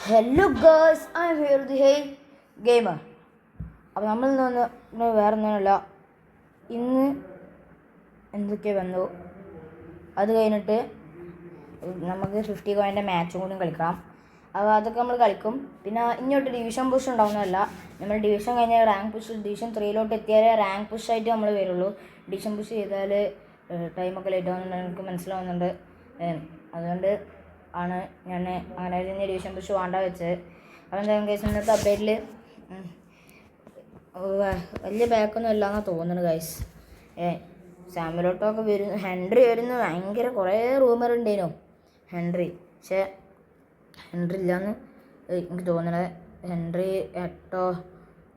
Hello girls, I am here the hey gamer. അപ്പോൾ നമ്മൾ നിന്ന് വേറെ ഒന്നുമല്ല, ഇന്ന് എന്തൊക്കെ വന്നു അത് കഴിഞ്ഞിട്ട് നമുക്ക് 50 കോയിൻ്റെ മാച്ചും കൂടി കളിക്കണം. അപ്പോൾ അതൊക്കെ നമ്മൾ കളിക്കും. പിന്നെ ഇങ്ങോട്ട് ഡിവിഷൻ പുഷ് ഉണ്ടാവുന്നതല്ല, നമ്മൾ ഡിവിഷൻ കഴിഞ്ഞാൽ റാങ്ക് പുഷ്, ഡിവിഷൻ 3 എത്തിയാലേ റാങ്ക് പുഷായിട്ട് നമ്മൾ വരുള്ളൂ. ഡിവിഷൻ പുഷ് ചെയ്താൽ ടൈമൊക്കെ ലേറ്റ് ആവുന്നുണ്ട്, എനിക്ക് മനസ്സിലാവുന്നുണ്ട്. അതുകൊണ്ട് ആണ് ഞാൻ അങ്ങനെ തന്നെ ഡിവിഷൻ പുഷ് വേണ്ട വെച്ചത്. അപ്പോൾ എന്തായാലും ഗൈസ്, ഇന്നത്തെ അപ്ഡേറ്റിൽ വലിയ ബാക്കൊന്നും ഇല്ലയെന്നാണ് തോന്നുന്നത് ഗൈസ്. സാമിലോട്ടൊക്കെ വരുന്നു, ഹെൻറി വരുന്നു, ഭയങ്കര കുറേ റൂമർ ഉണ്ടായിരുന്നു ഹെൻറി. പക്ഷേ ഹെൻറി ഇല്ലയെന്ന് എനിക്ക് തോന്നണത്. ഹെൻറി എട്ടോ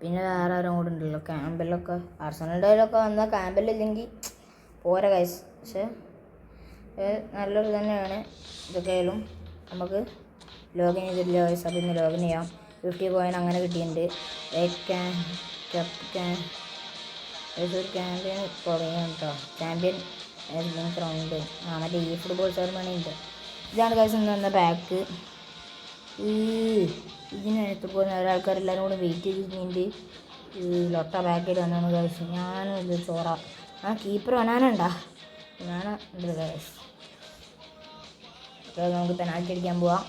പിന്നെ വേറെ ആരും കൂടെ ഉണ്ടല്ലോ, ക്യാമ്പലിലൊക്കെ. ആർസണലിലൊക്കെ വന്നാൽ ക്യാമ്പലില്ലെങ്കിൽ പോരാ ഗൈസ്. പക്ഷേ നല്ലൊരു തന്നെയാണ്. ഇതൊക്കെയായാലും നമുക്ക് ലോഗിൻ ചെയ്തിട്ടില്ല ഗൈസ്, അപ്പോൾ ഇന്ന് ലോഗിൻ ചെയ്യാം. 50 കോയിൻ അങ്ങനെ കിട്ടിയിട്ടുണ്ട്. ക്യാമ്പ്യൻ തുടങ്ങിയാണ് കേട്ടോ. ചാമ്പ്യൻ റൗണ്ട് മറ്റേ ഈ ഫുട്ബോൾ സെറമണി ഉണ്ട്. ഇതാണ് ഗൈസ് ഇന്ന് വന്ന പാക്ക്. ഇതിനകത്ത് പോകുന്ന ഒരാൾക്കാരെല്ലാവരും കൂടെ വെയിറ്റ് ചെയ്തിട്ടുണ്ട്. ലൊട്ട പാക്കേറ്റ് വന്നാണ് ഗൈസ്. ഞാനും ഇത് ചോറ കീപ്പർ വനാനുണ്ടാ ഞാനാ ഉണ്ട് ഗൈസ്. അപ്പോൾ നമുക്ക് പെനാൽറ്റി അടിക്കാൻ പോവാം.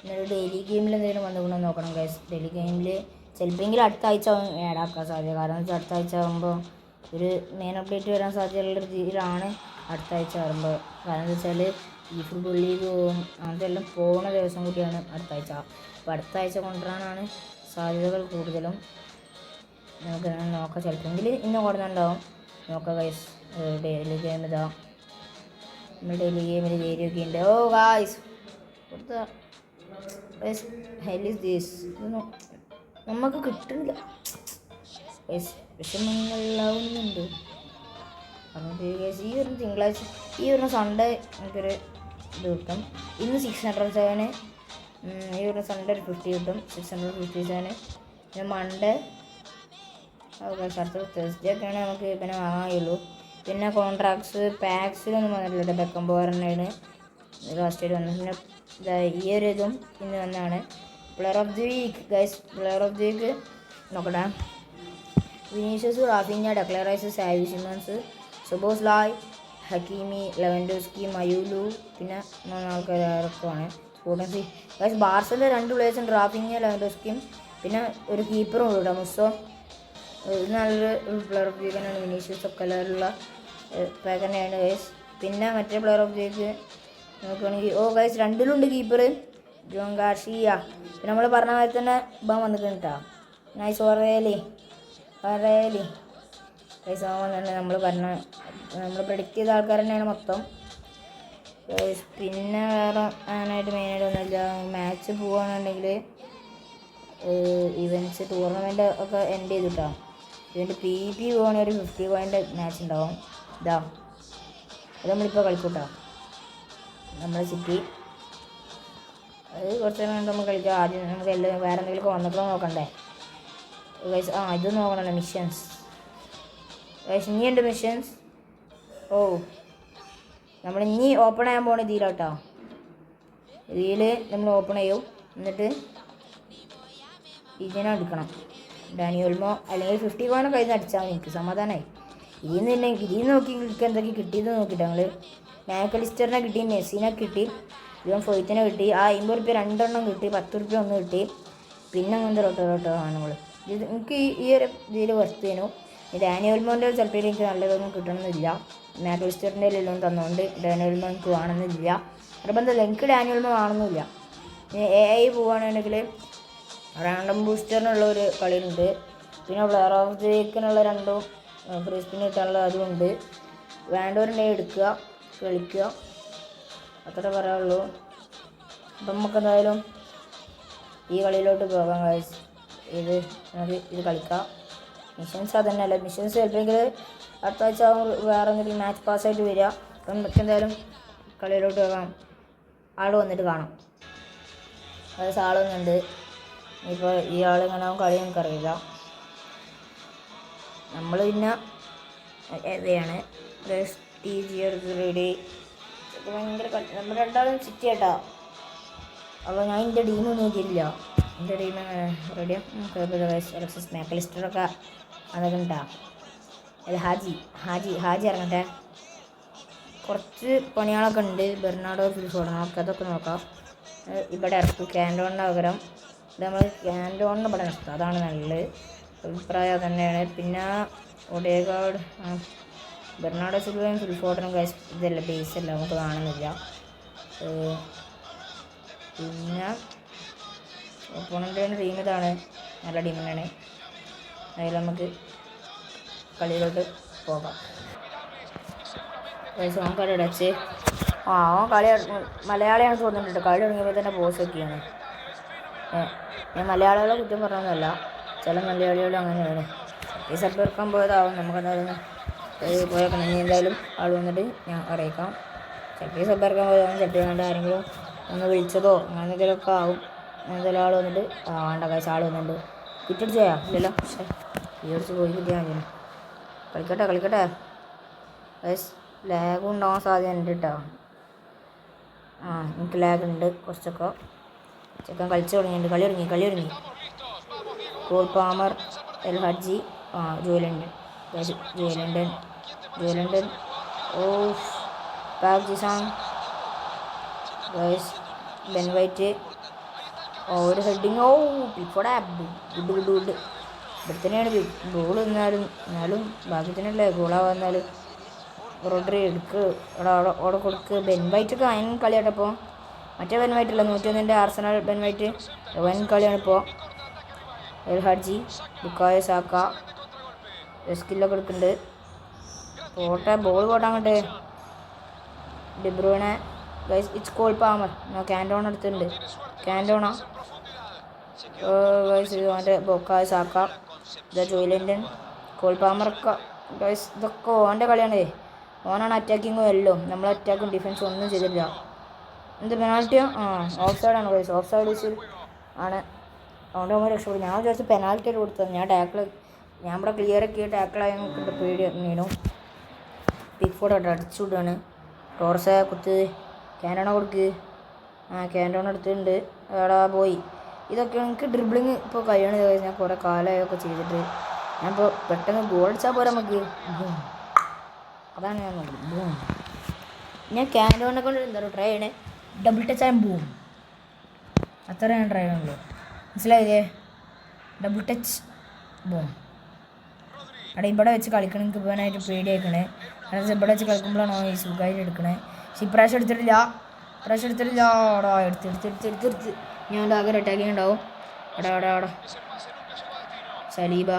എന്നിട്ട് ഡെയിലി ഗെയിമിൽ എന്തെങ്കിലും വന്നുകൊണ്ടെന്ന് നോക്കണം ഗൈസ്. ഡെയിലി ഗെയിമിൽ ചിലപ്പോഴെങ്കിലും അടുത്ത ആഴ്ച ആഡാക്കാൻ സാധ്യത. കാരണം വെച്ചാൽ അടുത്ത ആഴ്ച ആകുമ്പോൾ ഒരു മെയിൻ അപ്ഡേറ്റ് വരാൻ സാധ്യതയുള്ള രീതിയിലാണ് അടുത്ത ആഴ്ച വരുമ്പോൾ. കാരണം എന്താ വെച്ചാൽ ഈ ഫുട്ബോൾ ലീഗ് അങ്ങനത്തെ എല്ലാം പോകുന്ന ദിവസം കൂടിയാണ് അടുത്ത ആഴ്ച. അപ്പോൾ അടുത്ത ആഴ്ച കൊണ്ടുവരാനാണ് സാധ്യതകൾ കൂടുതലും. നമുക്ക് നോക്കാം, ചിലപ്പോഴെങ്കിൽ ഇന്ന് കൊടുക്കുന്നുണ്ടാവും. നോക്കാം ഗൈസ്. ഡെയിലി ഗെയിം ഇതാ, നമ്മൾ ഡെയിലി ഗെയിമിൽ കയറിയൊക്കെ ഉണ്ട്. ഓ ഗായ്സ്, ഇതൊന്നും നമുക്ക് കിട്ടുന്നില്ല ഗൈസ്, വിഷമങ്ങളാവുന്നുണ്ട്. നമുക്ക് ഗൈസ് ഈ ഒരു തിങ്കളാഴ്ച, ഈ ഒരു സൺഡേ നമുക്കൊരു ഇത് കിട്ടും. ഇന്ന് 607, ഈ ഒരു സൺഡേ ഒരു 50 കിട്ടും, 657. പിന്നെ മൺഡേ അടുത്ത തേഴ്സ്ഡേ ഒക്കെയാണ് നമുക്ക് പിന്നെ വാങ്ങാനുള്ളൂ. പിന്നെ കോൺട്രാക്ട്സ് പാക്സിലൊന്നും വന്നിട്ടില്ല. ബെക്കംബോറിനാണ് ലാസ്റ്റ് ആയിട്ട് വന്നത്. പിന്നെ ഈ ഒരു ഇതും ഇന്ന് വന്നതാണ്. Player of the week guys, player of the week നോക്കട്ടെ. Vinicius, Raphinha, Declan Rice, Xavi Simons, Szoboszlai, Hakimi, Lewandowski, Mayulu, പിന്നെ 3 ആൾക്കാരൊക്കെയാണ്. സ്പോർട്ടിംഗ് ഗൈസ് ബാർസലിൻ്റെ 2 പ്ലേയേഴ്സ് ഉണ്ട്, റാഫിഞ്ഞ, ലെവൻഡോസ്കിയും പിന്നെ ഒരു കീപ്പറും ഉണ്ട് കേട്ടോ, മുസ്സോ. ഇത് നല്ലൊരു പ്ലെയർ ഓഫ് ദി വീക്ക് തന്നെയാണ്. വിനീഷ്യസ് ഒക്കെ എല്ലാവരുള്ള പാക്ക് തന്നെയാണ് ഗൈസ്. പിന്നെ മറ്റേ പ്ലെയർ ഓഫ് ദി വീക്ക് നോക്കുകയാണെങ്കിൽ ഗൈസ് 2ലുണ്ട് കീപ്പർ, ജോൺ ഗാർഷിയ. പിന്നെ നമ്മൾ പറഞ്ഞ മാതിരി തന്നെ ഇപ്പം വന്നിട്ടുണ്ട് കേട്ടോ, നൈസ് ഒറേലി ഗൈസ്. തന്നെ നമ്മൾ പ്രെഡിക്റ്റ് ചെയ്ത ആൾക്കാർ തന്നെയാണ് മൊത്തം ഗൈസ്. പിന്നെ വേറെ അങ്ങനായിട്ട് മെയിനായിട്ട് ഒന്നുമില്ല. മാച്ച് പോവുകയാണെന്നുണ്ടെങ്കിൽ ഇവൻറ്റ്സ് ടൂർണമെൻ്റ് ഒക്കെ എൻഡ് ചെയ്തിട്ടാണ്. ഇതിൻ്റെ PvP പോവുകയാണെങ്കിൽ ഒരു 50 കോയിൻ്റെ മാച്ച് ഉണ്ടാവും. ഇതാ അത് നമ്മളിപ്പോൾ കളിക്കൂട്ടോ, നമ്മുടെ സിറ്റി. അത് കുറച്ച് നേരം കൊണ്ട് നമുക്ക് കളിക്കാം. ആദ്യം നമുക്ക് എല്ലാം വേറെ എന്തെങ്കിലുമൊക്കെ വന്നിട്ടോ നോക്കണ്ടേ ഗൈസ്. ഇത് നോക്കണല്ലോ മിഷൻസ് ഗൈസ്. ഇനിയുണ്ട് മിഷൻസ്. നമ്മൾ ഇനി ഓപ്പൺ ചെയ്യാൻ പോകണ ഇതിലോട്ടോ. ഇതിൽ നമ്മൾ ഓപ്പൺ ചെയ്യും. എന്നിട്ട് ഇതിനെ എടുക്കണം. ഡാനി ഓൾമോ അല്ലെങ്കിൽ 50 കോയിനൊക്കെ കയ്യിൽ നിന്ന് അടിച്ചാൽ എനിക്ക് സമാധാനമായി. ഇതിൽ നോക്കി എനിക്ക് എന്തൊക്കെ കിട്ടിയത് നോക്കിയിട്ട് ഞങ്ങൾ മാക്കലിസ്റ്ററിനെ കിട്ടി, മെസ്സിനെ കിട്ടി, ഇവൻ ഫൊയ്ത്തിനെ കിട്ടി. ആ 50 റുപ്യ 2 എണ്ണം കിട്ടി, 10 റുപ്യ 1 കിട്ടി. പിന്നെ അങ്ങനത്തെ റോട്ടോ സാധനങ്ങൾ ഇത് എനിക്ക് ഈ ഒരു ഇതിൽ വസ്തുവിനു. ഈ ഡാനി ഓൾമോൻ്റെ ചിലപ്പോൾ എനിക്ക് നല്ലതൊന്നും കിട്ടണമെന്നില്ല. മാക്കലിസ്റ്ററിൻ്റെ എല്ലാം തന്നുകൊണ്ട് ഡാനി ഓൾമോ എനിക്ക് വേണമെന്നില്ല. നിർബന്ധമില്ല, എനിക്ക് ഡാനി ഓൾമോ വേണമെന്നില്ല. AI പോവുകയാണെങ്കിൽ റാൻഡം ബൂസ്റ്ററിനുള്ള ഒരു കളിയുണ്ട്. പിന്നെ പ്ലെയർ ഓഫ് ദി വീക്കിനുള്ള 2 ഫ്രീ സ്പിൻ കിട്ടാനുള്ള അതുമുണ്ട്. വേണ്ടവരുണ്ടെങ്കിൽ എടുക്കുക, കളിക്കുക, അത്ര പറയാനുള്ളൂ. അപ്പം നമുക്ക് എന്തായാലും ഈ കളിയിലോട്ട് പോകാം ഗൈസ്. ഇത് കളിക്കാം. മിഷൻസ് അതന്നെയല്ല, മിഷൻസ് ചിലപ്പോൾ അടുത്ത ആഴ്ച വേറെ എന്തെങ്കിലും മാച്ച് പാസ്സായിട്ട് വരിക. അപ്പം നമുക്ക് എന്തായാലും കളിയിലോട്ട് പോകാം. ആൾ വന്നിട്ട് കാണാം. അതായത് ആൾ വന്നിട്ടുണ്ട്. ഇപ്പോൾ ഈ ആൾ ഇങ്ങനെ കളി നമുക്കറിയില്ല. നമ്മൾ പിന്നെ ഇതാണ് TG എടുത്ത് റെഡി. ഭയങ്കര നമ്മൾ രണ്ടാളും സിറ്റി കേട്ടോ. അപ്പോൾ ഞാൻ എൻ്റെ ടീം നോക്കിയില്ല. എൻ്റെ ടീം റെഡിയാണ്. അലക്സിസ് മാക്കലിസ്റ്ററൊക്കെ അതൊക്കെ ഉണ്ടാ. അല്ല ഹാജി ഇറങ്ങട്ടെ. കുറച്ച് പണികളൊക്കെ ഉണ്ട്. ബെർണാഡോ ഫിൽഫോർഡ് അതൊക്കെ നോക്കാം. ഇവിടെ ഇറക്കും ക്യാൻറ്റോണിന് പകരം. ഇത് നമ്മൾ ക്യാൻറ്റോണിന് ഇവിടെ നിർത്താം, അതാണ് നല്ലത്. അഭിപ്രായം തന്നെയാണ്. പിന്നെ ഒഡേഗാർഡ്, ബെർണാഡോ സിൽവയും ഫിൽഫോർഡിനും ഇതല്ല ബേസല്ല, നമുക്ക് കാണുന്നില്ല. പിന്നെ ഒപ്പോണൻ്റ് ടീം ഇതാണ്, നല്ല ടീം തന്നെയാണ്. അതിൽ നമുക്ക് കളിയിലോട്ട് പോകാം. ഓൻ കളി അടച്ച് അവൻ കളി മലയാളിയാണ് തോന്നുന്നുണ്ട്. കളി തുടങ്ങിയപ്പോൾ തന്നെ പോസ് ഒക്കെയാണ്. ഞാൻ മലയാളികളെ കുറ്റം പറഞ്ഞൊന്നുമല്ല, ചില മലയാളികളും അങ്ങനെയാണ്. ഈ സബ് ഇറക്കാൻ പോയതാവും. നമുക്കെന്തായാലും പോയേക്കണം. ഇനി എന്തായാലും ആൾ വന്നിട്ട് ഞാൻ അറിയിക്കാം. ചിലപ്പോൾ സബ് ഇറക്കാൻ പോയതാവും, ചിലപ്പോൾ വേണ്ട ആരെങ്കിലും ഒന്ന് വിളിച്ചതോ അങ്ങനെ എന്തെങ്കിലുമൊക്കെ ആവും. എന്തായാലും ആൾ വന്നിട്ട് വേണ്ട കാശ് ആൾ വന്നിട്ടുണ്ട്. കിറ്റടിച്ച് ചെയ്യാം ഇല്ലല്ലോ, പക്ഷേ ഈ അടിച്ച് പോയി കിട്ടിയാൽ മതി. കളിക്കട്ടെ ഗൈസ്. ലാഗും ഉണ്ടാവാൻ സാധ്യത ഉണ്ട് കേട്ടോ. എനിക്ക് ലാഗ് ഉണ്ട് കുറച്ചൊക്കെ. ചെക്കൻ കളിച്ച് തുടങ്ങിയിട്ടുണ്ട്. കളി തുടങ്ങി. Cole Palmer, El Hadji, Joelinton. Oh Park Jisung guys. Ben White ഒരു ഹെഡിങ്. പിൽഫോടെ ഗുഡ്. ഇവിടെ തന്നെയാണ് ഗോൾ. എന്നാലും ഭാഗ്യത്തിനല്ലേ ഗോളാവാ. എന്നാലും റോഡറി എടുക്ക് അവിടെ കൊടുക്ക്. ബെൻ വൈറ്റൊക്കെ അതിന് കളിയാട്ടപ്പോൾ. മറ്റേ ബെൻ വൈറ്റല്ല, 101 ആർസണൽ ബെൻ വൈറ്റ് വൻ കളിയാണിപ്പോൾ. എൽ ഹഡ്ജി, ബുക്കായോ സാക്ക സ്കില്ലൊക്കെ എടുക്കുന്നുണ്ട്. ബോൾ പോട്ടെ അങ്ങോട്ട്. De Bruyne guys. It's Cole Palmer. Cantona എടുത്തിട്ടുണ്ട്. Cantona guys. അവൻ്റെ ബുക്കായോ സാക്ക, ജോയിലൻഡൻ, കോൾ പാമറൊക്കെ ഗൈസ്. ഇതൊക്കെ ഓൻ്റെ കളിയാണ്. ഓനാണ് അറ്റാക്കിങ്ങും എല്ലാം. നമ്മൾ അറ്റാക്കും ഡിഫൻസും ഒന്നും ചെയ്തിട്ടില്ല. എന്ത് പെനാൽറ്റിയോ? ഓഫ് സൈഡാണ് ഗൈസ്. ഓഫ് സൈഡ് വിസിൽ ആണ്. അതുകൊണ്ട് നമ്മൾ രക്ഷപ്പെടും. ഞാൻ വിചാരിച്ചു പെനാൽറ്റി കൊടുത്തത്. ഞാൻ ഇവിടെ ക്ലിയറൊക്കെ ടാക്കിളായി നോക്കിയിട്ട് പേടി നീനു. പിക്ഫോർഡ് അടിച്ചു വിടുകയാണ്. ടോർസെ കുത്ത്. ക്യാൻറ്റോണ കൊടുക്ക്. ക്യാൻറ്റോണ എടുത്തിട്ടുണ്ട്. അവിടെ പോയി. ഇതൊക്കെ എനിക്ക് ഡ്രിബിളിങ് ഇപ്പോൾ കഴിയണത്. ഞാൻ കുറേ കാലമൊക്കെ ചെയ്തിട്ട് ഞാനിപ്പോൾ പെട്ടെന്ന് ഗോൾ അടിച്ചാൽ പോരാ നമുക്ക്. അതാണ് ഞാൻ നോക്കുന്നത്. ഞാൻ ക്യാൻറ്റോണിനെ കൊണ്ട് എന്താ പറയുക ട്രൈ ചെയ്യണേ. ഡബിൾ ടച്ച് ആയാലും പോവും. അത്ര ഞാൻ ട്രൈ ചെയ്യണുള്ളൂ. മനസ്സിലായില്ലേ? ഡബിൾ ടച്ച് പോവും. അവിടെ ഇവിടെ വെച്ച് കളിക്കണം. എനിക്ക് പോകാനായിട്ട് പേടിയായിക്കണേ. കാരണം ഇവിടെ വെച്ച് കളിക്കുമ്പോഴാണോ ഈ സുഖമായിട്ട് എടുക്കണേ. പക്ഷെ ഇപ്രാവശ്യം എടുത്തിട്ടില്ല. അവിടെ എടുത്ത് ഞാൻ ആകെ അറ്റാക്കിങ് ഉണ്ടാവും. അവിടെ സലീബ,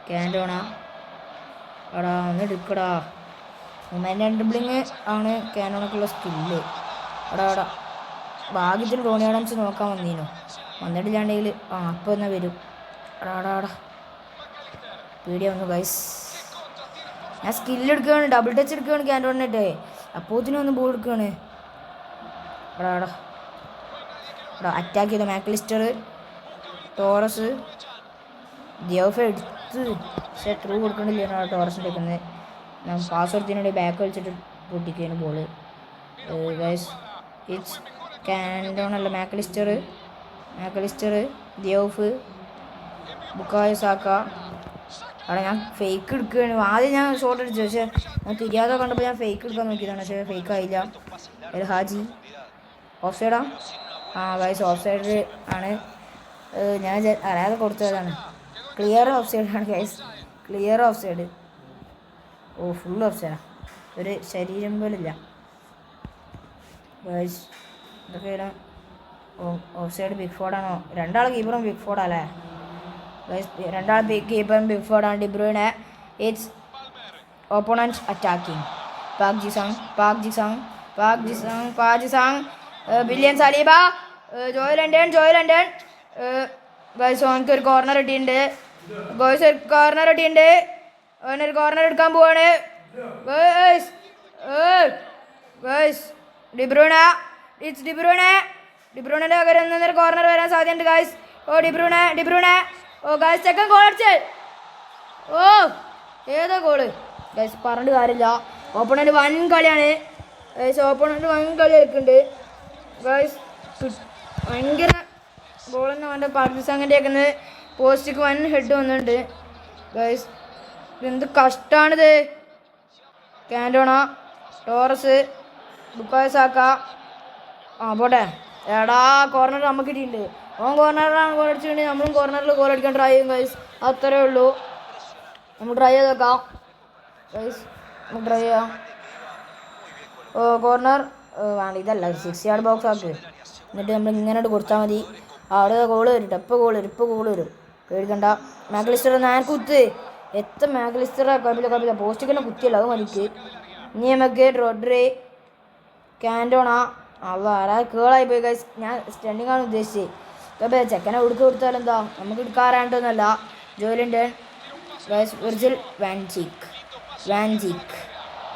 ക്യാൻറ്റോണ അവിടെ ഒന്ന് എടുക്കടാ. ഡ്രിബ്ലിങ് ആണ് ക്യാൻറ്റോണക്കുള്ള സ്കില്ല്. അവിടെ ഭാഗ്യത്തിന് ടോണി ആഡംസ് നോക്കാൻ വന്നിട്ടില്ലാണ്ടെങ്കിൽ അപ്പോൾ എന്നാൽ വരും. അവിടെ പേടിയാവുന്നു ഗൈസ്. ഞാൻ സ്കില്ലെടുക്കുകയാണ്, ഡബിൾ ടച്ച് എടുക്കുകയാണ് ക്യാൻറ്റോണിനായിട്ടേ. അപ്പോഴത്തേനും ഒന്ന് ബോൾ എടുക്കുകയാണ്. അവിടെ അറ്റാക്ക് ചെയ്ത മാക്കലിസ്റ്റർ, ടോറസ്, ദിയോഫ എടുത്ത്. പക്ഷേ ത്രൂ കൊടുക്കണില്ല ടോറസിൻ്റെ എടുക്കുന്നത്. ഞാൻ പാസ് കൊടുത്തതിനുവേണ്ടി ബാക്ക് കളിച്ചിട്ട് പൊട്ടിക്കുകയാണ് ബോള്. ഗൈസ് ഇറ്റ്സ് കാൻഡോണല്ല മാക്കലിസ്റ്റർ ദിയോഫ് ബുക്കായോ സാക്ക. അവിടെ ഞാൻ ഫേക്ക് എടുക്കുകയാണ്. ആദ്യം ഞാൻ ഷോട്ട് അടിച്ചു, പക്ഷേ ഞാൻ തിരിയാതെ കണ്ടപ്പോൾ ഞാൻ ഫേക്ക് എടുക്കാൻ നോക്കിയതാണ്, പക്ഷേ ഫേക്ക് ആയില്ല. എൽ ഹാജി ഓഫ് സൈഡാ? ഗൈസ് ഓഫ് സൈഡ് ആണ്. ഞാൻ അറിയാതെ കൊടുത്തതാണ്. ക്ലിയർ ഓഫ് സൈഡാണ് guys, clear offside. Full ഓഫ് സൈഡാ, ഒരു ശരീരം പോലില്ല ഗൈസ്. ഇതൊക്കെ ഓഫ് സൈഡ് ബിഗ് ഫോർഡാണോ? രണ്ടാൾ കീപ്പറും ബിഗ് ഫോർഡല്ലേ ഗൈസ്, രണ്ടാൾ കീപ്പറും ബിഗ് ഫോർഡാണ്. ഡിബ്രൂയിനെ it's opponent attacking. Park Jisung William Saliba, Joelinton guys. ഓനക്ക് ഒരു കോർണർ കിട്ടിയിട്ടുണ്ട് ഗോയ്സ്, ഒരു കോർണർ കിട്ടിയിട്ടുണ്ട്. അവനൊരു കോർണർ എടുക്കാൻ പോവാണ് ഗൈസ്. ഡിബ്രൂണിന്റെ പകരം നിന്നൊരു കോർണർ വരാൻ സാധ്യതയുണ്ട് ഗൈസ്. ഡിബ്രൂണെ ഗൈസ്, സെക്കൻഡ് ഗോൾ അടിച്ച്. ഏതാ ഗോള് ഗൈസ്? പറഞ്ഞിട്ട് കാര്യമില്ല. ഓപ്പണന്റ് വൻ കളിയാണ് ഗൈസ്, ഓപ്പണന്റ് വൻ കളി കളിക്കുന്നുണ്ട് ഗൈസ്. ഭയങ്കര ഗോൾ തന്നെ അവൻ്റെ പാകിസ്ഥാൻ്റെ ഒക്കെ പോസ്റ്റിക്ക് വൻ ഹെഡ് വന്നിട്ടുണ്ട് ഗൈസ്. എന്ത് കഷ്ടമാണിത്. കാൻഡോണ, ടോറസ്, ബുക്കായോ സാക്ക. പോട്ടെ. എടാ കോർണർ നമുക്ക് കിട്ടിയിട്ടുണ്ട്. ഓൻ കോർണറിലാണ് ഗോൾ അടിച്ചിട്ടുണ്ടെങ്കിൽ നമ്മളും കോർണറിൽ ഗോൾ അടിക്കാൻ ട്രൈ ചെയ്യും ഗൈസ്. അത്രേ ഉള്ളൂ. നമുക്ക് ട്രൈ ചെയ്ത് നോക്കാം ഗൈസ്, നമുക്ക് ട്രൈ ചെയ്യാം. കോർണർ വേണ്ട, ഇതല്ല 6 യാർഡ് ബോക്സ് ആക്ക്. എന്നിട്ട് നമ്മൾ ഇങ്ങനെ കൊടുത്താൽ മതി. അവിടെ ഗോൾ വരും, ഇപ്പോൾ ഗോൾ വരും. പേടിക്കണ്ട. മാക്കലിസ്റ്റർ ഞാൻ കുത്ത്. എത്ര മാക്കലിസ്റ്റർ കുഴപ്പമില്ല, പോസ്റ്റിൽ തന്നെ കുത്തിയല്ലോ, അത് മതിക്ക്. ഇനി നമുക്ക് റോഡ്രി, കാൻഡോണ. കേളായി പോയി ഗൈസ്. ഞാൻ സ്റ്റണ്ടിങ് ആണ് ഉദ്ദേശിച്ചത്. കുഴപ്പമില്ല, ചെക്കനെ കൊടുത്താലും എന്താ, നമുക്ക് എടുക്കാറായിട്ടൊന്നുമല്ല. Joelinton guys. Virgil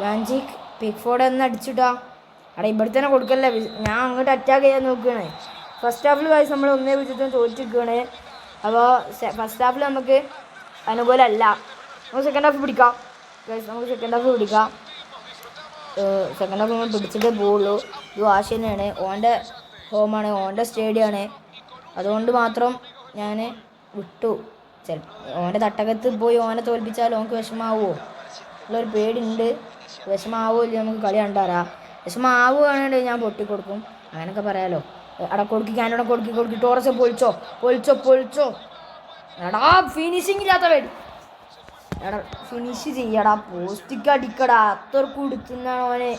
van Dijk Pickford എന്ന് അടിച്ചിട്ടാ. അവിടെ ഇവിടെ തന്നെ കൊടുക്കല്ലേ, ഞാൻ അങ്ങോട്ട് അറ്റാക്ക് ചെയ്യാൻ നോക്കുകയാണ്. ഫസ്റ്റ് ഹാഫിൽ ഗൈസ് നമ്മൾ 1-0 തോറ്റിരിക്കുകയാണ്. അപ്പോൾ ഫസ്റ്റ് ഹാഫിൽ നമുക്ക് അനുകൂലമല്ല. നമുക്ക് സെക്കൻഡ് ഹാഫ് പിടിക്കാം ഗൈസ്, സെക്കൻഡ് ഹാഫ് നമ്മൾ പിടിച്ചിട്ടേ പോവുള്ളൂ. ഇത് വാശി തന്നെയാണ്. ഓൻ്റെ ഹോമാണ്, ഓൻ്റെ സ്റ്റേഡിയമാണ്. അതുകൊണ്ട് മാത്രം ഞാൻ വിട്ടു. ഓൻ്റെ തട്ടകത്ത് പോയി ഓനെ തോൽപ്പിച്ചാൽ ഓനക്ക് വിഷമാവുമോ ഉള്ളൊരു പേടിയുണ്ട്. വിഷമാവോ ഇല്ല, നമുക്ക് കളി കണ്ടാറാ. വിഷമാവുകയാണെങ്കിൽ ഞാൻ പൊട്ടിക്കൊടുക്കും, അങ്ങനെയൊക്കെ പറയാലോ. എടാ കൊടുക്കാനോടെ കൊടുക്കി. ടോറസ് പൊളിച്ചോ. എടാ ഫിനിഷിങ് ഇല്ലാത്ത വേണ്ടി. എടാ ഫിനിഷ് ചെയ്യടാ, പോസ്റ്റിക്ക് അടിക്കടാ. അത്രക്ക് കൊടുത്തുന്നാണ് ഓനെ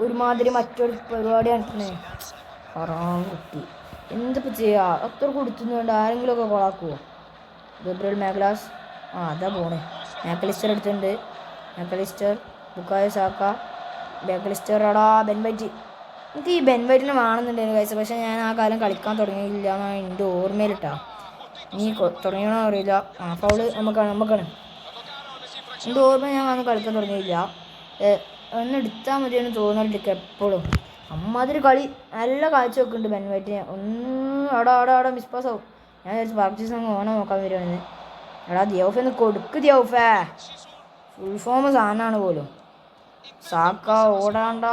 ഒരുമാതിരി മറ്റൊരു പരിപാടി നടത്തുന്നത്. കുട്ടി എന്തിപ്പോൾ ചെയ്യുക? അത്ര കൊടുത്തുന്നുണ്ട്. ആരെങ്കിലുമൊക്കെ കൊളാക്കുമോ? ഗബ്രിയൽ മാഗ്ലാസ് അതാ പോണേ. മാക്കലിസ്റ്റർ എടുത്തിട്ടുണ്ട്. Bukayo Saka, Mac Allister. ബെൻവൈറ്റ്. എനിക്ക് ഈ ബെൻവൈറ്റിനെ വേണമെന്നുണ്ടായിരുന്നു കഴിച്ച, പക്ഷേ ഞാൻ ആ കാലം കളിക്കാൻ തുടങ്ങിയില്ല എന്നാണ് എൻ്റെ ഓർമ്മയിലിട്ടാ. നീ തുടങ്ങിയണോ അറിയില്ല. ഫൗള് നമുക്കാണ് എൻ്റെ ഓർമ്മ. ഞാൻ അന്ന് കളിക്കാൻ തുടങ്ങിയില്ല. ഒന്ന് എടുത്താൽ മതിയെന്ന് തോന്നലുണ്ട് എപ്പോഴും. അമ്മാതിരി കളി നല്ല കാഴ്ച വെക്കുന്നുണ്ട് ബെൻവൈറ്റിനെ. അവിടെ മിസ്പാസ് ആവും. ഞാൻ വിചാരിച്ചു പാർട്ടി സംഘം ഓണം നോക്കാൻ വരുവാണെന്ന്. എടാ ദിയോഫ് ഒന്ന് കൊടുക്ക് ദിയോഫേ. ഫുൾ ഫോം സാധനമാണ് പോലും. സാക്ക ഓടാണ്ട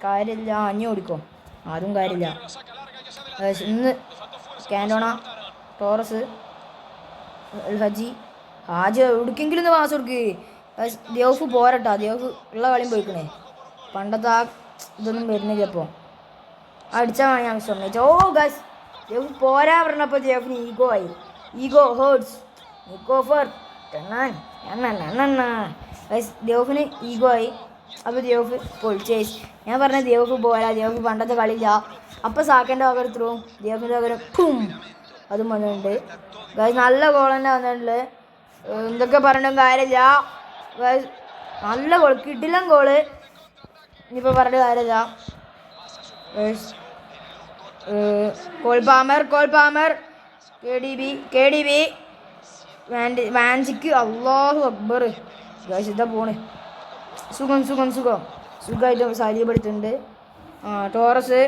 കാര്യമില്ല, അഞ്ഞു ഓടിക്കോ, അതും കാര്യമില്ല. ഇന്ന് കാൻഡോണ, ടോറസ്, ഹാജി എവിടേക്കെങ്കിലും ഒന്ന് പാസ് കൊടുക്ക്. ദിയോഫ് പോരട്ടോ, ദിയോഫ് ഉള്ള കളിയും പോയിക്കണേ. പണ്ടത്തെ ആ ഇതൊന്നും വരുന്നില്ല. ഇപ്പോൾ അടിച്ചാൽ ഞാൻ സമ്മതിച്ചു. ഗൈസ് ദിയോഫ് പോരാ പറഞ്ഞപ്പോൾ ദിയോഫിന് ഈഗോ ഹേർട്സ്. ഗൈസ് ദിയോഫിന് ഈഗോ ആയി. അപ്പോൾ ദിയോഫ് പൊളിച്ച്. ഞാൻ പറഞ്ഞ ദിയോഫ് പോരാ, ദിയോഫ് പണ്ടത്തെ കളിയില്ല. അപ്പോൾ സാക്കേൻ്റെ പകരം ത്രൂവും ദിയോഫിൻ്റെ പകരം ഫും അതും വന്നിട്ടുണ്ട്. ഗൈസ് നല്ല ഗോൾ തന്നെ വന്നിട്ടുണ്ട്. എന്തൊക്കെ പറഞ്ഞിട്ടും കാര്യമില്ല ഗൈസ്. നല്ല ഗോൾ, കിടിലൻ ഗോള്. ഇനിയിപ്പോൾ പറഞ്ഞിട്ട് കാര്യമില്ല ഗൈസ്. Call Palmer KDB വാൻജിക്ക്. അല്ലാഹു അക്ബർ ഗൈസ്. ഇതാ പോണ്. സുഖമായിട്ട് സാലിപ്പെടുത്തുന്നുണ്ട്. Taurus,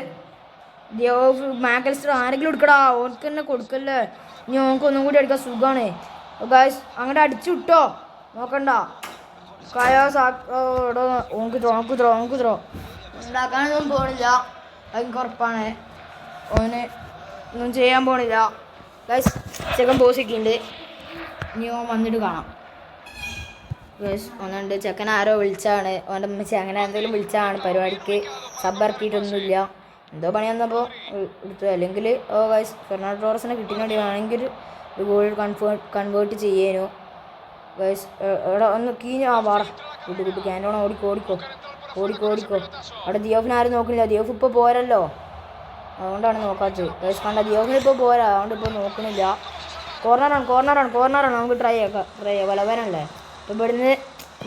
ദിയോഫ്, Mac Allister. ആരെങ്കിലും എടുക്കടാ, ഓർക്ക് തന്നെ കൊടുക്കല്ലേ. ഇനി ഓർക്ക് ഒന്നും കൂടി അടിക്കാൻ സുഖമാണ് ഗൈസ്. അങ്ങോട്ട് അടിച്ചു വിട്ടോ, നോക്കണ്ട. ഓങ്ക് ത്രോ ഉണ്ടാക്കാനൊന്നും പോണില്ല, അതൊക്കെ ഉറപ്പാണ്. ഓന് ഒന്നും ചെയ്യാൻ പോണില്ല ഗൈസ്. ചെക്കൻ പോസിക്കുന്നുണ്ട്. ഇനി ഓൻ വന്നിട്ട് കാണാം ഗൈസ്. ഒന്നുണ്ട് ചെക്കൻ ആരോ വിളിച്ചാണ്, ഓൻ്റെ അമ്മച്ചി അങ്ങനെ എന്തെങ്കിലും വിളിച്ചാണ്. പരിപാടിക്ക് സബ് ഇറക്കിയിട്ടൊന്നുമില്ല, എന്തോ പണി വന്നപ്പോൾ എടുത്തു. അല്ലെങ്കിൽ ഗൈസ് ഫെർണാണ്ടോ ടോറസിനെ കിട്ടിനോടി വേണമെങ്കിൽ ഒരു ഗോൾ കൺവേർട്ട് ചെയ്യേനു ഗൈസ്. എവിടെ ഒന്ന് കീഞ്ഞ വാട കിട്ടു ക്യാൻറ്റോണ ഓടിക്കോ. അവിടെ ദിയോഫിനെ ആരും നോക്കുന്നില്ല. ദിയോഫ് ഇപ്പോൾ പോരല്ലോ, അതുകൊണ്ടാണ് നോക്കാത്തത് ഗൈസ്. കണ്ട ദിയോഫിന് ഇപ്പോൾ പോരാ, അതുകൊണ്ട് ഇപ്പോൾ നോക്കണില്ല. കോർണറാണ് നമുക്ക് ട്രൈ ചെയ്യാം. വലവനല്ലേ ഇപ്പോൾ ഇവിടുന്ന്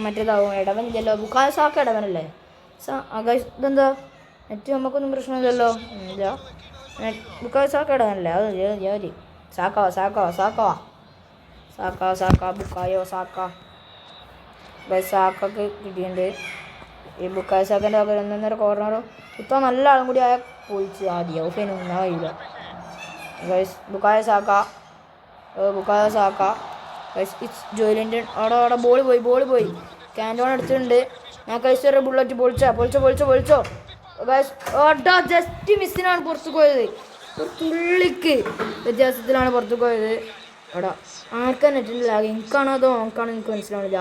മറ്റേതാവും. ഇടവനില്ലല്ലോ, ബുക്കായ സാക്ക ഇടവനല്ലേ ഗൈസ്. ഇതെന്താ നെറ്റ് നമുക്കൊന്നും പ്രശ്നമില്ലല്ലോ. ഇല്ല, ബുക്കായ സാക്ക ഇടവനല്ലേ, അത് ജോലി. Saka Bukayo Saka guys. സാക്കൊക്കെ കിട്ടിയിട്ടുണ്ട്. ഈ ബുക്കായ സാക്കൻ്റെ ഒക്കെ 1.5 കോർണറോ കുത്താൻ നല്ല ആളും കൂടി ആയാൽ പൊളിച്ച് ആദ്യം ഓഫേനും ഒന്നും കഴിയില്ല guys. Bukayo Saka guys. It's Joelinton. അവിടെ ബോൾ പോയി. ക്യാൻറ്റോൺ എടുത്തിട്ടുണ്ട്. മാക്കലിസ്റ്റർ ബുള്ളറ്റ് പൊളിച്ചോ ഗൈസ്. ജസ്റ്റ് മിസ്സിനാണ് പുറത്തു പോയത്, ഒരു തുള്ളിക്ക് വ്യത്യാസത്തിലാണ് പുറത്തു പോയത്. അവിടെ ആർക്കാണ് നെറ്റിൻ്റെ ലാഗ്, എനിക്കാണോ അതോ ഓക്കാണോ എനിക്ക് മനസ്സിലാവില്ല.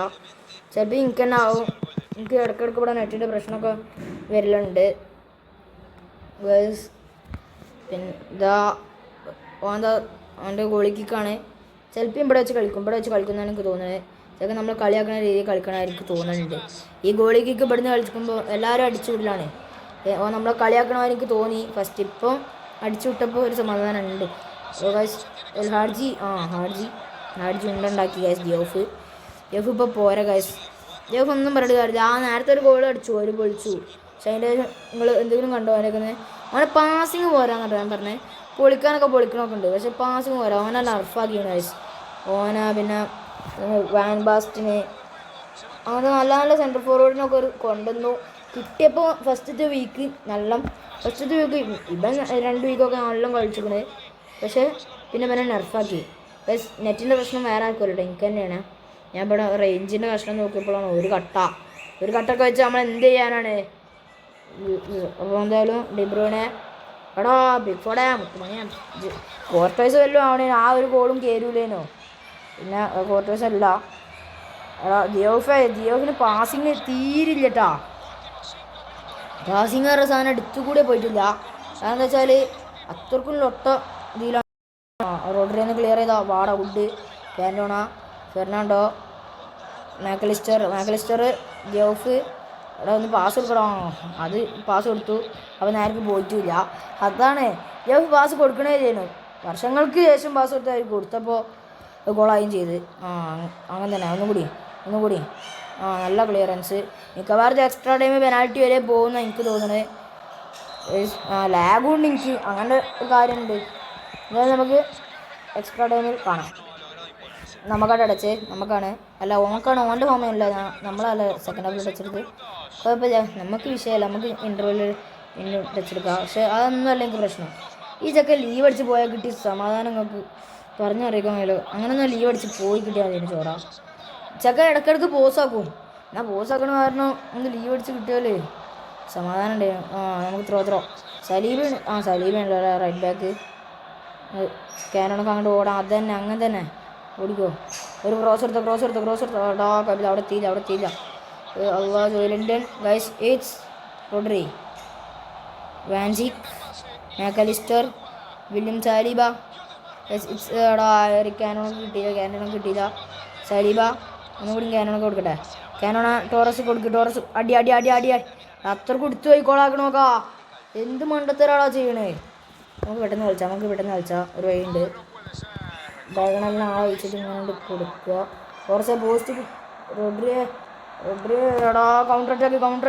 ചിലപ്പോൾ എനിക്ക് തന്നെ ആവും. എനിക്ക് ഇടയ്ക്കിടയ്ക്ക് ഇവിടെ നെറ്റിൻ്റെ പ്രശ്നമൊക്കെ വരലുണ്ട് ഗൈസ്. പിന്നെ ഇതാ ഓൻ്റെ ഗോളിക്കാണ്. ചിലപ്പോൾ ഇവിടെ വെച്ച് കളിക്കുന്നതാണ് എനിക്ക് തോന്നുന്നത്. ചിലപ്പോൾ നമ്മൾ കളിയാക്കുന്ന രീതിയിൽ കളിക്കണമായിരിക്കും എനിക്ക് തോന്നുന്നുണ്ട്. ഈ ഗോളിക്ക് ഇവിടുന്ന് കളിക്കുമ്പോൾ എല്ലാവരും അടിച്ചു വിടലാണ്. നമ്മളെ കളിയാക്കണമെന്ന് എനിക്ക് തോന്നി ഫസ്റ്റ്. ഇപ്പം അടിച്ചു വിട്ടപ്പോൾ ഒരു സമാധാനം ഉണ്ട് ഗൈസ്. ഹാർജി ഉണ്ടാക്കി ഗൈസ്. ദിയോഫ് ഇപ്പോൾ പോരാ ഗൈസ്. ദിയോഫ് ഒന്നും പറഞ്ഞിട്ട് കാര്യമില്ല. നേരത്തെ ഒരു ഗോൾ അടിച്ചു, ഒരു പൊളിച്ചു. പക്ഷെ അതിൻ്റെ നിങ്ങൾ എന്തെങ്കിലും കണ്ടോ അവനേക്കുന്നത്? അവനെ പാസിങ് പോരാന്നിട്ട് ഞാൻ പറഞ്ഞത്. പൊളിക്കണമൊക്കെ ഉണ്ട്, പക്ഷെ പാസിങ് പോരാ. ഓനെ നർഫാക്കിയാണ് ഗൈസ്. പിന്നെ വാൻ ബാസ്റ്റിന് അങ്ങനെ നല്ല സെൻട്രൽ ഫോർവേഡിനൊക്കെ ഒരു കൊണ്ടുവന്നു. കിട്ടിയപ്പോൾ ഫസ്റ്റത്തെ വീക്ക് ഇവൻ 2 വീക്കൊക്കെ നല്ല കളിച്ചിരിക്കണേ. പക്ഷേ പിന്നെ നെർഫാക്കി ഗൈസ്. നെറ്റിൻ്റെ പ്രശ്നം വേറെ ആർക്കുമല്ലോ, എനിക്ക് തന്നെയാണ്. ഞാൻ ഇവിടെ റേഞ്ചിൻ്റെ പ്രശ്നം നോക്കിയപ്പോഴാണ് ഒരു കട്ടൊക്കെ വെച്ച് നമ്മൾ എന്ത് ചെയ്യാനാണ്. അപ്പോൾ എന്തായാലും ഡിബ്രൂനെ എടാ ബിഗ് ഫോടെ കോർട്ടേഴ്സ് വല്ലതും ആവണേ ആ ഒരു ഗോളും കയറൂലേനോ. പിന്നെ കോർട്ടേഴ്സ് അല്ല. എടാ ദിയോഫിന് പാസിങ് തീരില്ല കേട്ടാ. പാസിങ് പറഞ്ഞ സാധനം അടുത്തുകൂടെ പോയിട്ടില്ല. കാരണം എന്താ വെച്ചാൽ അത്രക്കും ലൊട്ട ഇതിലാണ്. റോഡ്രിന്ന് ക്ലിയർ ചെയ്താ വാട വുഡ്, ക്യാൻറ്റോണ, ഫെർണാണ്ടോ, മാക്കലിസ്റ്റർ ദിയോഫ്. അവിടെ ഒന്ന് പാസ് കൊടുക്കണോ, അത് പാസ് കൊടുത്തു. അപ്പോൾ നേരത്തെ പോയിട്ടില്ല. അതാണ് ദിയോഫ് പാസ് കൊടുക്കണേ ചെയ്യുന്നു. വർഷങ്ങൾക്ക് ശേഷം പാസ് കൊടുത്തപ്പോൾ ഗോളായും ചെയ്ത്. അങ്ങനെ തന്നെ. ഒന്നുകൂടി നല്ല ക്ലിയറൻസ്. മിക്കവാറും എക്സ്ട്രാ ടൈം പെനാൽറ്റി വരെ പോകുന്ന എനിക്ക് തോന്നുന്നത്. ലാഗും ഉണ്ട് എനിക്ക്, അങ്ങനെ ഒരു കാര്യമുണ്ട്. എന്നാലും നമുക്ക് എക്സ്ട്രാ ടൈമിൽ കാണാം. നമുക്കാണ് ഓൻ്റെ ഹോമയല്ല, നമ്മളല്ല സെക്കൻഡ് ഹാഫിൽ ടച്ചെടുത്ത്. കുഴപ്പമില്ല, നമുക്ക് വിഷയമല്ല. നമുക്ക് ഇൻ്റർവെല്ലിൽ ടച്ചെടുക്കാം. പക്ഷേ അതൊന്നും അല്ല എനിക്ക് പ്രശ്നം. ഈ ചെക്കൻ ലീവ് അടിച്ച് പോയാൽ കിട്ടിയ സമാധാനം നിങ്ങൾക്ക് പറഞ്ഞറിയിക്കാമല്ലോ. അങ്ങനെയൊന്നും ലീവ് അടിച്ച് പോയി കിട്ടിയാൽ മതി ചോറാ. ചെക്കൻ ഇടയ്ക്കിടയ്ക്ക് പോസാക്കും. എന്നാൽ പോസാക്കണ കാരണം ഒന്ന് ലീവ് അടിച്ച് കിട്ടിയാലേ സമാധാനം ഉണ്ട്. നമുക്ക് ത്രോ സലീബുണ്ടല്ലോ റൈറ്റ് ബാക്ക്. ക്യാനോണൊക്കെ അങ്ങോട്ട് ഓടാം. അങ്ങനെ തന്നെ ഓടിക്കോ. ഒരു ക്രോസ് എടുത്തോ കബില. അവിടെ എത്തിയില്ല. Joelinton guys. It's Rodri, van Dijk, Mac Allister, William Saliba. ക്യാനോണൊക്കെ കിട്ടിയില്ല. സാലിബ ഒന്നുകൂടി ക്യാനോണൊക്കെ കൊടുക്കട്ടെ. ക്യാനോണ ടോറസ് അടി അത്ര കൊടുത്തു പോയി കോളാക്കണോക്കാ. എന്ത് മണ്ടത്തരാളാ ചെയ്യണേ. നമുക്ക് പെട്ടെന്ന് കളിച്ചാൽ ഒരു വഴിയുണ്ട്. ഡയഗണലിന് ആളെ വെച്ചിട്ട് ഇങ്ങനെ കൊടുക്കുക. കുറച്ച് പോസ്റ്റ് റോഡ്രി എടാ കൗണ്ടർ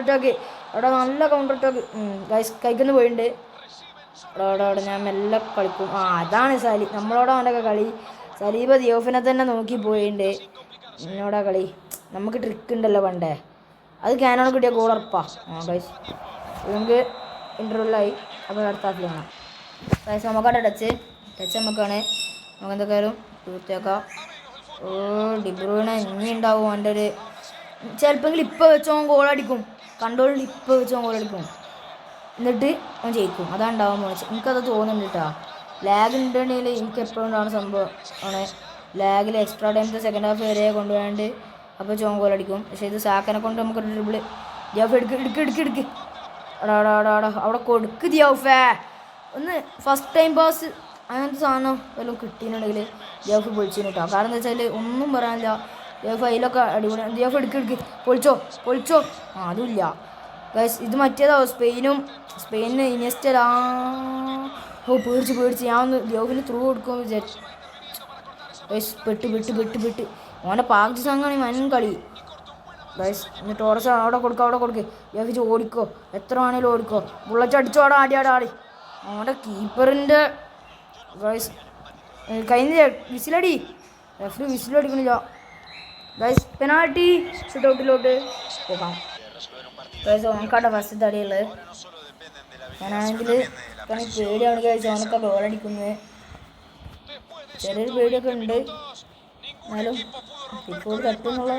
അറ്റാക്ക് എടാ നല്ല കൗണ്ടർ അറ്റാക്ക് ഗൈസ്. കൈക്കൊന്ന് പോയിട്ടുണ്ട്. അവിടെ ഞാൻ മെല്ലെ കളിക്കും. അതാണ് നമ്മളോടാ അവൻ്റെ കളി. സലീബ ദിയോഫിനെ തന്നെ നോക്കി പോയിട്ടുണ്ട്. എന്നോടാ കളി. നമുക്ക് ട്രിക്ക് ഉണ്ടല്ലോ പണ്ടേ, അത് ക്യാനോൺ കിട്ടിയ ഗോൾ ഉറപ്പാ. ഗൈസ് നമുക്ക് ഇൻ്റർവെല്ലായി. അപ്പോൾ അടുത്ത ഹാഫിൽ കാണാം ഗൈസ്. നമുക്കവിടെ ടച്ച് നമുക്കാണ്. നമുക്ക് എന്തൊക്കെയായാലും പൂർത്തിയാക്കാം. ഡിബ്രൂയിനെ ഇനി ഉണ്ടാവും അവൻ്റെ ഒരു ചിലപ്പോൾ ഇപ്പോൾ വെച്ചോ ഗോളടിക്കും. കണ്ടോളിൽ ഇപ്പോൾ വെച്ചോ ഗോളടിക്കും. എന്നിട്ട് അവൻ ജയിക്കും. അതാണ് ഉണ്ടാവാൻ പോകുന്നത്. എനിക്കത് തോന്നുന്നുണ്ട് കേട്ടോ. ലാഗ് ഉണ്ടെങ്കിൽ എനിക്ക് എപ്പോഴും ഉണ്ടാകുന്ന സംഭവം ആണ്. ലാഗിൽ എക്സ്ട്രാ ടൈമത്തെ സെക്കൻഡ് ഹാഫ് വരെ കൊണ്ടുപോയാണ്ട് അപ്പോൾ ചോങ്കോലടിക്കും. പക്ഷേ ഇത് സാക്കനെ കൊണ്ട് നമുക്ക് ഡ്രിബിൾ ജിയാഫ് എടുക്ക് അവിടെ കൊടുക്ക് ജിയാഫേ. ഒന്ന് ഫസ്റ്റ് ടൈം പാസ് അങ്ങനത്തെ സാധനം വല്ലതും കിട്ടിയിട്ടുണ്ടെങ്കിൽ ജിയാഫ് പൊളിച്ചിന് കേട്ടോ. കാരണം എന്താ വെച്ചാൽ ഒന്നും പറയാനില്ല. ജിയാഫ് അതിലൊക്കെ അടിപൊളി. ജിയാഫ് എടുക്ക് പൊളിച്ചോ. അതുമില്ല ഗൈസ്. ഇത് മറ്റേതാവും സ്പെയിനിന് ഇനിയസ്റ്റലാ. പേടിച്ച് ഞാൻ ഒന്ന് ജിയാഫിന് ത്രൂ കൊടുക്കുമെന്ന് വിചാരിച്ചു. ഗൈസ് പെട്ട് ഓൻ്റെ പാക് സംഘമാണ് മൻ കളി ഗൈസ്. എന്നിട്ട് ടോറസ് അവിടെ കൊടുക്ക് ജിയാഫിച്ച് ഓടിക്കോ. എത്ര ആണെങ്കിലും ഓടിക്കോ. ബുള്ളറ്റ് അടിച്ചോടാ ആടി. അവൻ്റെ കീപ്പറിൻ്റെ ഗൈസ് കഴിഞ്ഞ വിസിലടി. റെഫറി വിസിലടിക്കണില്ല ഗൈസ്. പെനാൾട്ടി ഷൂട്ട് ഔട്ടിലോട്ട് പോകാം ഗൈസ്. ഓനക്കാട്ടെ ഫസ്റ്റ് തടിയുള്ളത്. ഞാനാണെങ്കിൽ പേടിയാണ് ഗൈസ്. ഓനൊക്കെ ഗോളടിക്കുന്നത് ചെറിയൊരു പേടിയൊക്കെ ഉണ്ട്. എന്നാലും ഫിഫോട് തട്ടുന്നുള്ള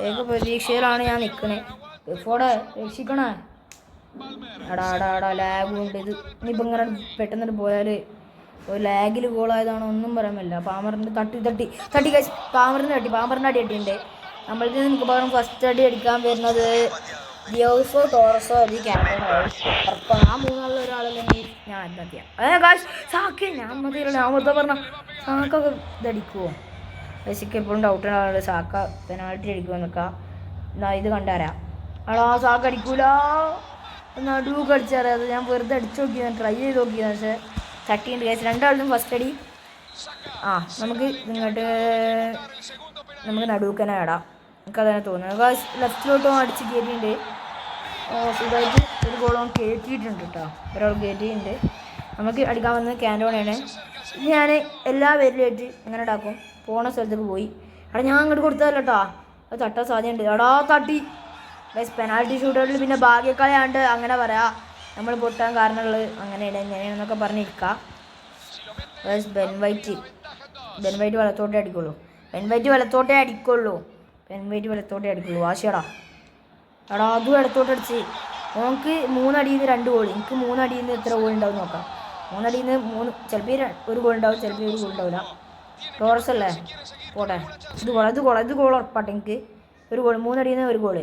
ഏക പ്രതീക്ഷയിലാണ് ഞാൻ നിൽക്കണേ. ഫിഫോടെ രക്ഷിക്കണേ. ലാഗും ഉണ്ട്. ഇത് ഇനിയിപ്പോൾ ഇങ്ങനെ പെട്ടെന്ന് പോയാൽ ഒരു ലാഗിൽ ഗോളായതാണോ ഒന്നും പറയാൻ പറ്റില്ല. പാമറിൻ്റെ തട്ടി കഴിച്ച് പാമറിൻ്റെ അടി അടിയുണ്ട്. നമ്മൾക്ക് നമുക്ക് പകരം ഫസ്റ്റ് അടി അടിക്കാൻ വരുന്നത് ഡിയോസോ ടോറസോ അല്ലെങ്കിൽ ക്യാപ്റ്റനോ ഉറപ്പാണ്. ആ മൂന്നാളിൽ ഒരാളല്ലെങ്കിൽ ഞാൻ എന്താ കാശ് സാക്ക് ഞാൻ മതിയല്ലോ. പറഞ്ഞ സാക്കൊക്കെ ഇതടിക്കുമോ? ബേസിക്ക് എപ്പോഴും ഡൗട്ട് ഉണ്ടാവുന്നത് സാക്ക പെനാൾട്ടി അടിക്കുമോ എന്നൊക്കെ. ഇത് കണ്ടുതരാം. സാക്ക് അടിക്കൂല. നടുവ് കളിച്ചറിയാം. അത് ഞാൻ വെറുതെ അടിച്ചു നോക്കിയതാണ്, ട്രൈ ചെയ്ത് നോക്കിയതാണ്. പക്ഷേ തട്ടിയുണ്ട് കേസ്. രണ്ടാളും ഫസ്റ്റ് അടി. നമുക്ക് ഇങ്ങോട്ട് നടുവ് തന്നെ ഇടാം. എനിക്കതാണ് തോന്നുന്നത്. ലെഫ്റ്റിലോട്ടും അടിച്ച് കയറ്റിയിട്ടുണ്ട്. സുഖമായിട്ട് ഒരു ഗോളം കയറ്റിയിട്ടുണ്ട് കേട്ടോ. ഒരാൾ കയറ്റിയിട്ടുണ്ട്. നമുക്ക് അടിക്കാൻ വന്നത് കാൻറ്റോണയാണ്. ഞാൻ എല്ലാ പേരിലായിട്ട് ഇങ്ങനെ ഇടാക്കും. പോണ സ്ഥലത്തേക്ക് പോയി. ഞാൻ അങ്ങോട്ട് കൊടുത്തതല്ല കേട്ടോ. അത് തട്ടാൻ സാധ്യതയുണ്ട്. തട്ടി ബസ്. പെനാൽറ്റി ഷൂട്ടൗട്ടിൽ പിന്നെ ഭാഗ്യക്കളിയാണ്ട് അങ്ങനെ പറയാം. നമ്മൾ പൊട്ടാൻ കാരണമുള്ളത് അങ്ങനെയാണ് എങ്ങനെയാണെന്നൊക്കെ പറഞ്ഞിരിക്കാം. ബസ് ബെൻ വൈറ്റ് വലത്തോട്ടേ അടിക്കുള്ളൂ. പെൻ വൈറ്റ് വലത്തോട്ടേ അടിക്കുള്ളൂ. വാശിയടാ അതും ഇടത്തോട്ട് അടിച്ച്. നമുക്ക് 3 അടിയിൽ നിന്ന് 2 ഗോൾ. എനിക്ക് 3 അടിയിൽ നിന്ന് എത്ര ഗോൾ ഉണ്ടാവും നോക്കാം. 3 അടിയിൽ നിന്ന് 3 ചിലപ്പോൾ ഒരു ഗോൾ ഉണ്ടാവും, ചിലപ്പോൾ ഒരു ഗോൾ ഉണ്ടാവില്ല. ടോറസ് അല്ലേ പോട്ടെ. ഇത് ഗോൾ ഉറപ്പാട്ടെ. എനിക്ക് ഒരു ഗോൾ 3 അടിയിൽ നിന്ന് 1 ഗോൾ.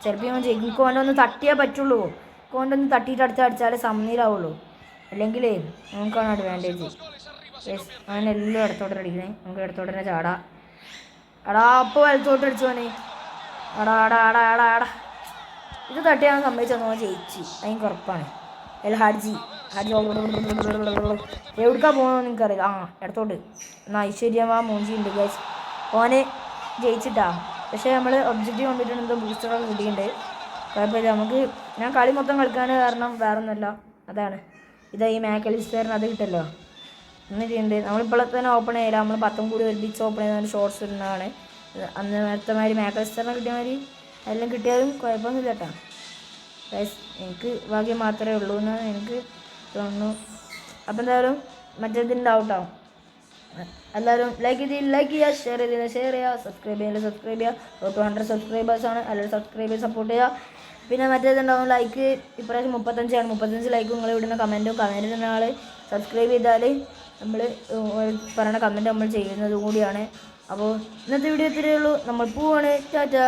ചിലപ്പോൾ ഞാൻ ജയിക്കും. എനിക്ക് കൊണ്ടൊന്ന് തട്ടിയേ പറ്റുള്ളൂ. കൊണ്ടൊന്ന് തട്ടിയിട്ട് അടിച്ചാലേ സമനിലാവുള്ളൂ. അല്ലെങ്കിൽ നമുക്കാണ് അഡ്വാൻറ്റേജ്. അങ്ങനെ എല്ലാം ഇടത്തോട്ട് അടിക്കണേ. നമുക്ക് ഇടത്തോട്ട് തന്നെ ചാടാം. അപ്പോൾ വലത്തോട്ട് അടിച്ചു പോനെ. ഇത് തട്ടിയാണ് സമ്മതിച്ചു തന്നോ ജയിച്ച്. അതിന് ഉറപ്പാണ്. അതിൽ ഹാജി എവിടേക്കാ പോകണമെന്ന് എനിക്കറിയില്ല. ഇടത്തോട്ട് എന്നാൽ ഐശ്വര്യമാ മൂഞ്ചി ഉണ്ട് ഗൈസ്. ഓനെ ജയിച്ചിട്ടാ. പക്ഷേ നമ്മൾ ഒബ്ജക്റ്റീവ് കണ്ടിട്ടുണ്ട്. എന്തോ ബൂസ്റ്ററൊക്കെ കിട്ടിയിട്ടുണ്ട്. കുഴപ്പമില്ല. ഞാൻ കളി മൊത്തം കളിക്കാൻ കാരണം വേറെ ഒന്നുമല്ല. അതാണ് ഇതാ ഈ മാക്കലിസ്റ്ററിന് അത് കിട്ടല്ലോ. എന്നിട്ടുണ്ട് നമ്മളിപ്പോൾ തന്നെ ഓപ്പൺ ചെയ്യില്ല. നമ്മൾ 10 കൂടി ഒരുമിച്ച് ഓപ്പൺ ചെയ്താൽ ഷോർട്സ് ഇടുന്നതാണ്. അന്ന് നേരത്തെ മാതിരി മാക്കലിസ്റ്ററിനെ കിട്ടിയ മാതിരി എല്ലാം കിട്ടിയാലും കുഴപ്പമൊന്നുമില്ല കേട്ടോ. ഗൈസ് എനിക്ക് ഭാഗ്യം മാത്രമേ ഉള്ളൂ എന്ന് എനിക്ക് തോന്നുന്നു. അപ്പം എന്തായാലും മറ്റേതിൻ്റെ ഔട്ടാവും. എല്ലാവരും ലൈക്ക് ചെയ്യുക, ഷെയർ ചെയ്യുക, സബ്സ്ക്രൈബ് ചെയ്യുക. 200 സബ്സ്ക്രൈബേഴ്സാണ്. എല്ലാവരും സബ്സ്ക്രൈബ് ചെയ്ത് സപ്പോർട്ട് ചെയ്യുക. പിന്നെ മറ്റേതുണ്ടാവും ലൈക്ക്. ഇപ്രാവശ്യം 35 ലൈക്ക് നിങ്ങൾ ഇടുന്ന കമൻറ്റിന് ആൾ സബ്സ്ക്രൈബ് ചെയ്താൽ നമ്മൾ പറയുന്ന കമൻറ്റ് നമ്മൾ ചെയ്യുന്നത് കൂടിയാണ്. അപ്പോൾ ഇന്നത്തെ വീഡിയോ ഇത്രയേ ഉള്ളൂ. നമ്മൾ പോവാണ്. ടാറ്റാ.